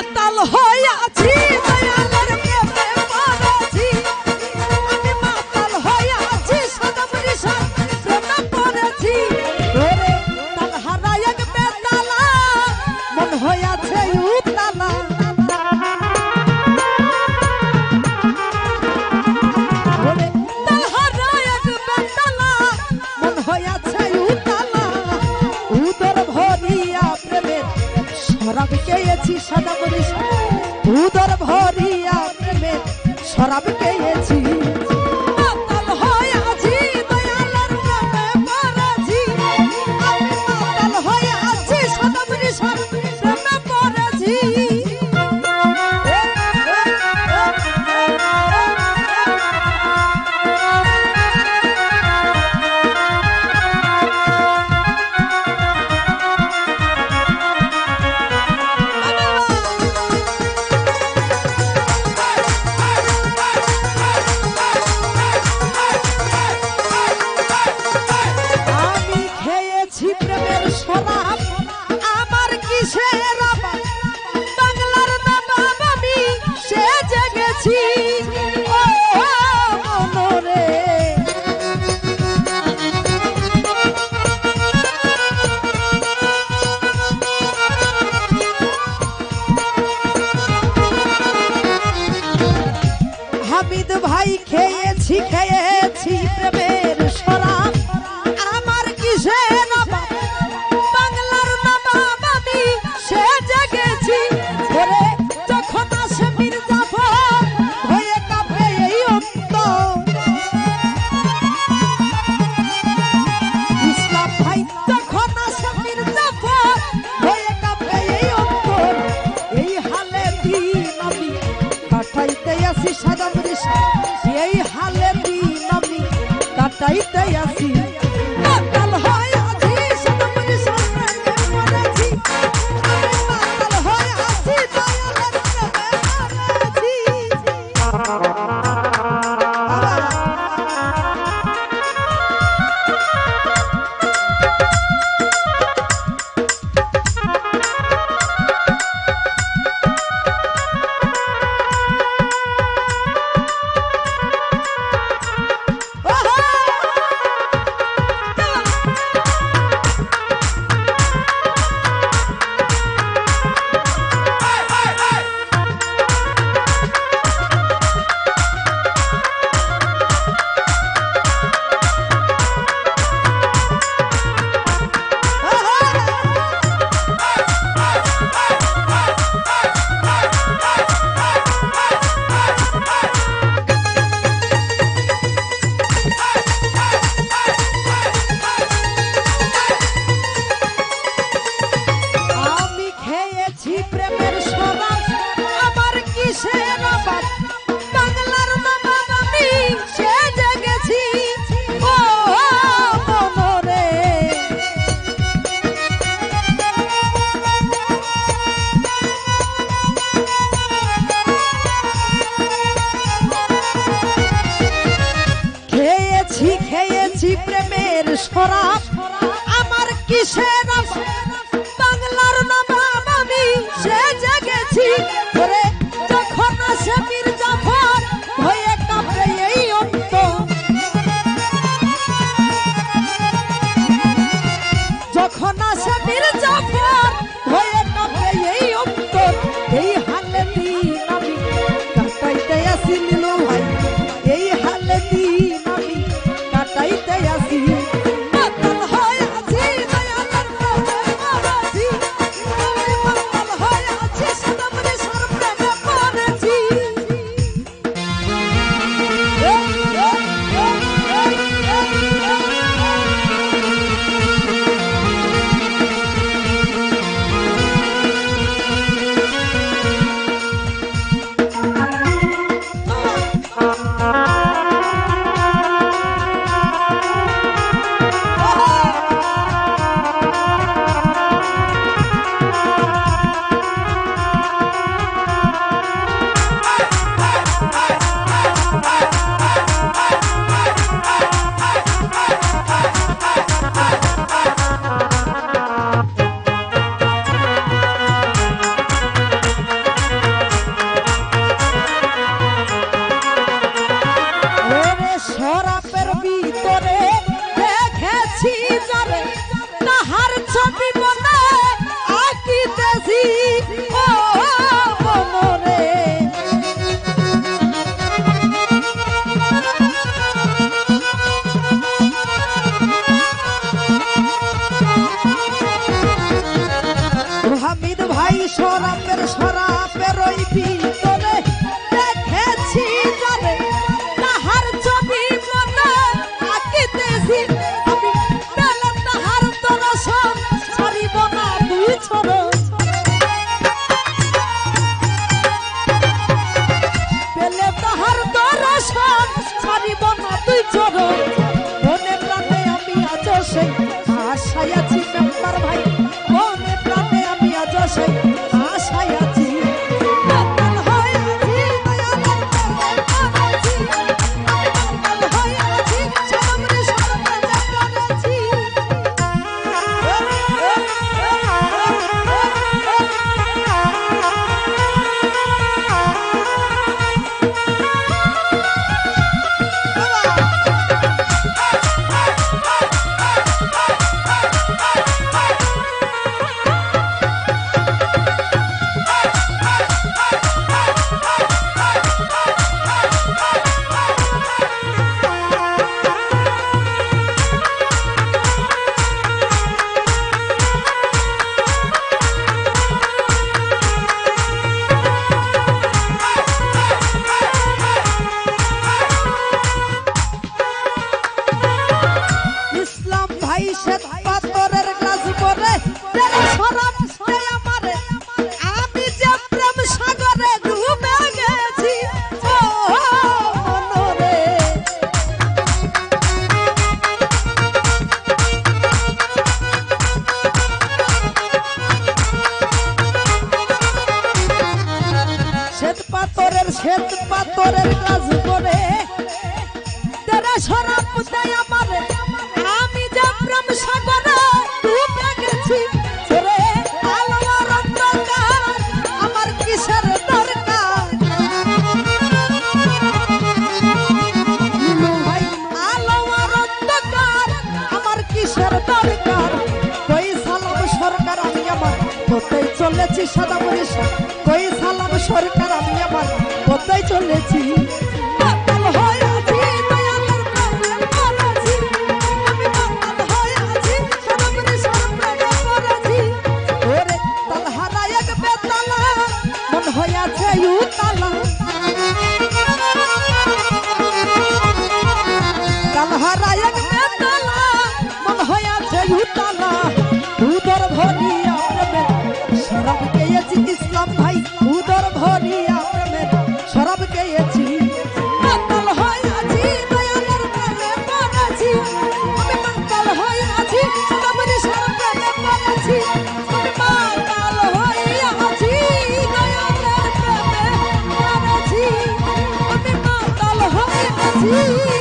মাতাল হইয়াছি দয়ালের প্রেমে পড়েছি আমি মাতাল হইয়াছি সদমরিশার প্রেমে পড়েছি ওরে তাল হারায় এক বেতালা মন হইয়াছে উতালা ওরে তাল হারায় এক বেতালা মন হইয়াছে উতালা উদর ভরিয়া প্রেমের শরাব খেয়েছি সদমরিশার উদর ভরিয়া প্রেমের শরাব খেয়েছি মাতাল হইয়াছি দয়ালের প্রেমে পড়েছি আমি মাতাল হইয়াছি সদমরিশার প্রেমে পড়েছি আমি খেয়েছি প্রেমের শরাব আমার কিসের অভাব বাংলার নবাব আমি সেজে গেছি ও মনরে হামিদ ভাই খেয়েছি প্রেমের শরাব আমার কিসের অভাব বাংলার নবাব আমি সেজে গেছি ওরে যখন আসে মির্জাফর হয়ে কাঁপে এই অন্তর ইসলাম ভাই যখন আসে মির্জাফর হয়ে কাঁপে এই অন্তর এই হালে দিন আমি কাটাইতে আসি সদমরিশার এই হালে দিন আমি কাটাইতে আসি মাতাল হইয়াছি সদমরিশার প্রেমে পড়েছি আমি মাতাল হইয়াছি দয়ালের প্রেমে আমি খেয়েছি প্রেমের শরাব আমার কিসের অভাব বাংলার নবাব আমি সেজে গেছি ও মনরে খেয়েছি প্রেমের শরাব আমার কিসের অভাব বাংলার নবাব আমি সেজে গেছি ওরে যখন আসে মির্জাফর হয়ে কাঁপে এই অন্তর যখন আসে মির্জাফর হয়ে কাঁপে এই অন্তর এই হালে দিন আমি কাটাইতে আসি নীলু ভাই এই হালে দিন আমি কাটাইতে আসি মাতাল হইয়াছি দয়ালের প্রেমে পড়েছি আমি মাতাল হইয়াছি সদমরিশার প্রেমে সরাপের ওই ভিতরে দেখেছি জানে তাহার ছবি মনে আঁকিতেছি আমি পেলে তাহার দর্শন ছাড়িব না দুই চরণ পেলে তাহার দর্শন ছাড়িব না দুই চরণ মনে প্রাণে আমি আজ সেই আশায় আছি মেম্বার ভাই মনে প্রাণে আমি আজ সেই আশায় আছি পাথরের গ্লাস ভরে তেরা শরাব দেয় আমারে আমি যে প্রেম সাগরে ডুবে গেছি ও মনরে শ্বেত পাথরের গ্লাস ভরে তেরা শরাব দেয় আমারে আমি যে প্রেম সাগরে ডুবে গেছি ওরে আলোর অন্ধকার আমার কিসের দরকার ভাই আলোর অন্ধকার আমার কিসের দরকার কই সালাম সরকার আমি আমার কোথায় চলেছি সাদা মরিশা কই সালাম সরকার আমি আমার কোথায় চলেছি ইসলাম ভাই উদর ভরিয়া প্রেমের শরাব খেয়েছি মাতাল হয়ে আছি দয়ালের প্রেমে পড়েছি আমি মাতাল হয়ে আছি আমার শরাব প্রেমে পড়েছি আমি মাতাল হয়ে আছি দয়ালের প্রেমে পড়েছি আমি মাতাল হয়ে আছি